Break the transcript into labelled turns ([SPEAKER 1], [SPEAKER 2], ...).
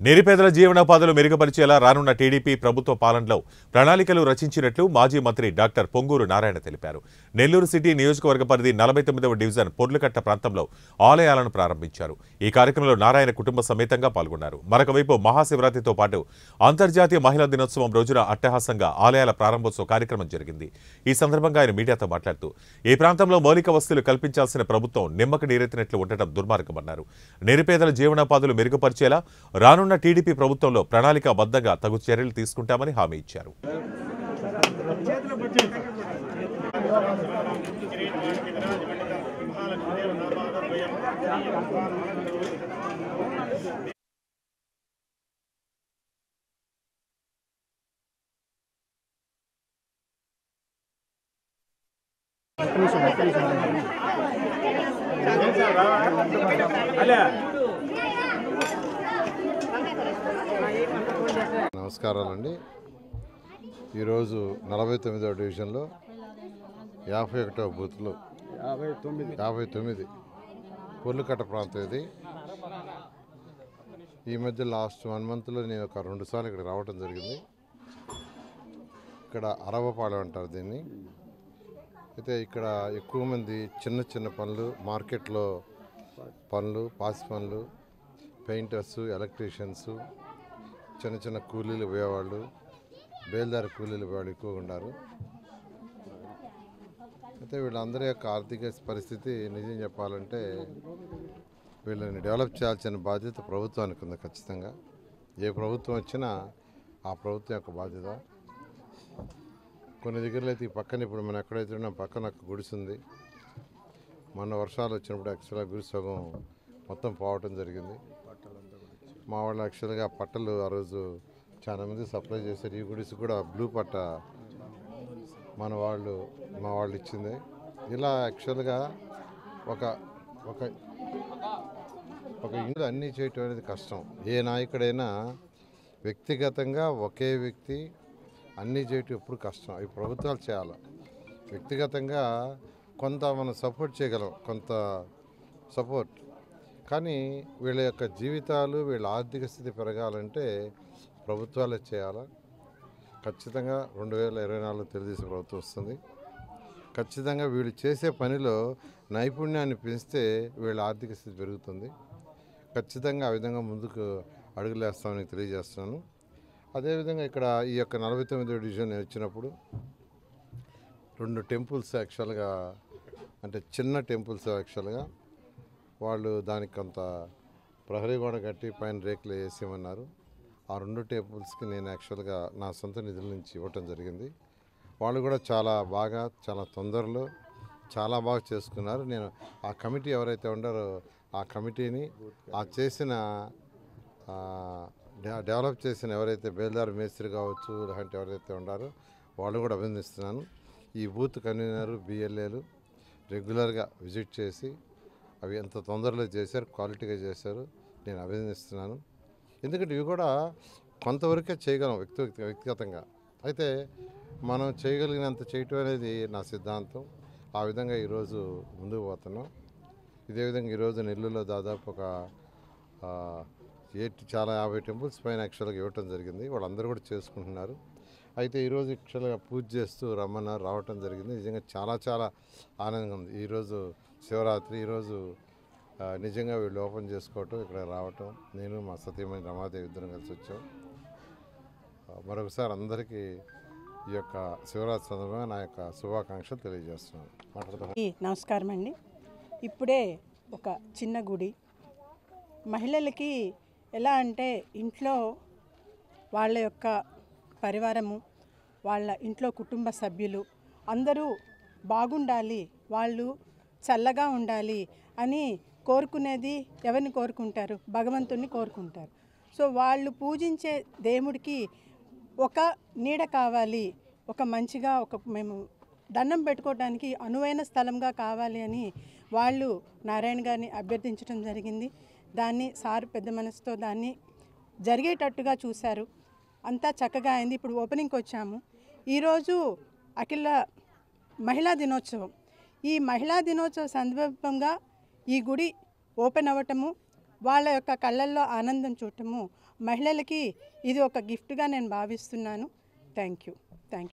[SPEAKER 1] నిరుపేదల జీవనోపాధులు మెరుగుపరిచేలా రానున్న టీడీపీ ప్రభుత్వ పాలనలో ప్రణాళికలు రచించినట్లు మాజీ మంత్రి డాక్టర్ పొంగూరు నారాయణ తెలిపారు. నెల్లూరు సిటీ నియోజకవర్గ పరిధి 49వ డివిజన్ పొర్లుకట్ట ప్రాంతంలో ఆలయాలను ప్రారంభించారు. ఈ కార్యక్రమంలో నారాయణ కుటుంబ సమేతంగా పాల్గొన్నారు. మరొకవైపు మహాశివరాత్రితో పాటు అంతర్జాతీయ మహిళా దినోత్సవం రోజున అట్టహాసంగా ఆలయాల ప్రారంభోత్సవ కార్యక్రమం జరిగింది. ఈ సందర్భంగా ఆయన మీడియాతో మాట్లాడుతూ ఈ ప్రాంతంలో మౌలిక వసతులు కల్పించాల్సిన ప్రభుత్వం నిమ్మక నీరెత్తినట్లు ఉండటం దుర్మార్గమన్నారు. నిరుపేదల జీవనోపాధులు మెరుగుపరిచేలా రానున్న టీడీపీ ప్రభుత్వంలో ప్రణాళికాబద్ధంగా తగు చర్యలు తీసుకుంటామని హామీ ఇచ్చారు.
[SPEAKER 2] నమస్కారాలండి. ఈరోజు 49వ డివిజన్లో 51వ బూత్లో 59 పొర్లుకట్ట ప్రాంతం ఇది. ఈ మధ్య లాస్ట్ 1 మంత్లో నేను ఒక 2 సార్లు ఇక్కడ రావడం జరిగింది. ఇక్కడ అరవపాలెం అంటారు దీన్ని. అయితే ఇక్కడ ఎక్కువ మంది చిన్న చిన్న పనులు, మార్కెట్లో పనులు, పాసి పనులు, పెయింటర్స్, ఎలక్ట్రీషియన్స్, చిన్న చిన్న కూలీలు పోయేవాళ్ళు, బేల్దారి కూలీలు పోయేవాళ్ళు ఎక్కువగా ఉన్నారు. అయితే వీళ్ళందరి యొక్క ఆర్థిక పరిస్థితి నిజం చెప్పాలంటే వీళ్ళని డెవలప్ చేయాల్సిన బాధ్యత ప్రభుత్వానికి ఉంది. ఖచ్చితంగా ఏ ప్రభుత్వం వచ్చినా ఆ ప్రభుత్వం యొక్క బాధ్యత. కొన్ని దగ్గరలో అయితే ఈ పక్కన ఇప్పుడు మనం ఎక్కడైతే ఉన్నాం పక్కన ఒక గుడిసుంది. మొన్న వర్షాలు వచ్చినప్పుడు యాక్చువల్గా గుడి సగం మొత్తం పోవటం జరిగింది. మా వాళ్ళు యాక్చువల్గా పట్టలు ఆ రోజు చాలామంది సప్లై చేశారు. ఈ గుడిసి కూడా బ్లూ పట్ట మా వాళ్ళు ఇచ్చింది. ఇలా యాక్చువల్గా ఒక ఒక ఒక ఇంట్లో అన్నీ చేయటం అనేది కష్టం. ఏ నాయకుడైనా వ్యక్తిగతంగా ఒకే వ్యక్తి అన్నీ చేయటం ఎప్పుడు కష్టం. ఈ ప్రభుత్వాలు చేయాలి. వ్యక్తిగతంగా కొంత మనం సపోర్ట్ చేయగలం, కొంత సపోర్ట్. కానీ వీళ్ళ యొక్క జీవితాలు, వీళ్ళ ఆర్థిక స్థితి పెరగాలంటే ప్రభుత్వాలే చేయాలి. ఖచ్చితంగా 2024 తెలుగుదేశం ప్రభుత్వం వస్తుంది. ఖచ్చితంగా వీళ్ళు చేసే పనిలో నైపుణ్యాన్ని పెంచితే వీళ్ళ ఆర్థిక స్థితి పెరుగుతుంది. ఖచ్చితంగా ఆ విధంగా ముందుకు అడుగులేస్తామని తెలియజేస్తున్నాను. అదేవిధంగా ఇక్కడ ఈ యొక్క 49వ డివిజన్ వచ్చినప్పుడు 2 టెంపుల్స్ యాక్చువల్గా అంటే చిన్న టెంపుల్స్ యాక్చువల్గా వాళ్ళు దానికి కొంత ప్రహరీ గోడ కట్టి పైన రేకులు వేసేయమన్నారు. ఆ 2 టేబుల్స్కి నేను యాక్చువల్గా నా సొంత నిధుల నుంచి ఇవ్వటం జరిగింది. వాళ్ళు కూడా చాలా బాగా, చాలా తొందరలో చాలా బాగా చేసుకున్నారు. నేను ఆ కమిటీ ఎవరైతే ఉండారో ఆ కమిటీని డెవలప్ చేసిన ఎవరైతే బేల్దారి మేస్త్రి కావచ్చు లేదంటే ఎవరైతే ఉండారో వాళ్ళు కూడా అభినందిస్తున్నాను. ఈ బూత్ కన్వీనరు, బిఎల్ఏలు రెగ్యులర్గా విజిట్ చేసి అవి ఎంత తొందరలో చేశారు, క్వాలిటీగా చేశారు. నేను అభినందిస్తున్నాను. ఎందుకంటే ఇవి కూడా కొంతవరకే చేయగలం వ్యక్తిగతంగా. అయితే మనం చేయగలిగినంత చేయటం అనేది నా సిద్ధాంతం. ఆ విధంగా ఈరోజు ముందుకు పోతున్నాం. ఇదే విధంగా ఈరోజు నెల్లూరులో దాదాపు ఒక 50 టెంపుల్స్ పైన యాక్చువల్గా ఇవ్వటం జరిగింది. వాళ్ళందరూ కూడా చేసుకుంటున్నారు. అయితే ఈరోజు యాక్చువల్గా పూజ చేస్తూ రమ్మన్నారు, రావటం జరిగింది. నిజంగా చాలా చాలా ఆనందంగా ఉంది. ఈరోజు శివరాత్రి, ఈరోజు నిజంగా వీళ్ళు ఓపెన్ చేసుకోవటం, ఇక్కడ రావటం, నేను మా సతీమణి రమాదేవి ఇద్దరం కలిసి వచ్చాం. మరొకసారి అందరికీ ఈ యొక్క శివరాత్రి సందర్భంగా నా యొక్క శుభాకాంక్షలు తెలియజేస్తున్నాను.
[SPEAKER 3] నమస్కారం అండి. ఇప్పుడే ఒక చిన్న గుడి మహిళలకి ఎలా అంటే ఇంట్లో వాళ్ళ యొక్క పరివారము, వాళ్ళ ఇంట్లో కుటుంబ సభ్యులు అందరూ బాగుండాలి, వాళ్ళు చల్లగా ఉండాలి అని కోరుకునేది ఎవరిని కోరుకుంటారు? భగవంతుణ్ణి కోరుకుంటారు. సో వాళ్ళు పూజించే దేవుడికి ఒక నీడ కావాలి, ఒక మంచిగా మేము దండం పెట్టుకోవడానికి అనువైన స్థలంగా కావాలి అని వాళ్ళు నారాయణ గారిని అభ్యర్థించడం జరిగింది. దాన్ని సార్ పెద్ద మనసుతో దాన్ని జరిగేటట్టుగా చూశారు. అంతా చక్కగా అయింది. ఇప్పుడు ఓపెనింగ్కి వచ్చాము. ఈరోజు అఖిల మహిళా దినోత్సవం. ఈ మహిళా దినోత్సవ సందర్భంగా ఈ గుడి ఓపెన్ అవ్వటము, వాళ్ళ యొక్క కళ్ళల్లో ఆనందం చూడటము మహిళలకి ఇది ఒక గిఫ్ట్గా నేను భావిస్తున్నాను. Thank you.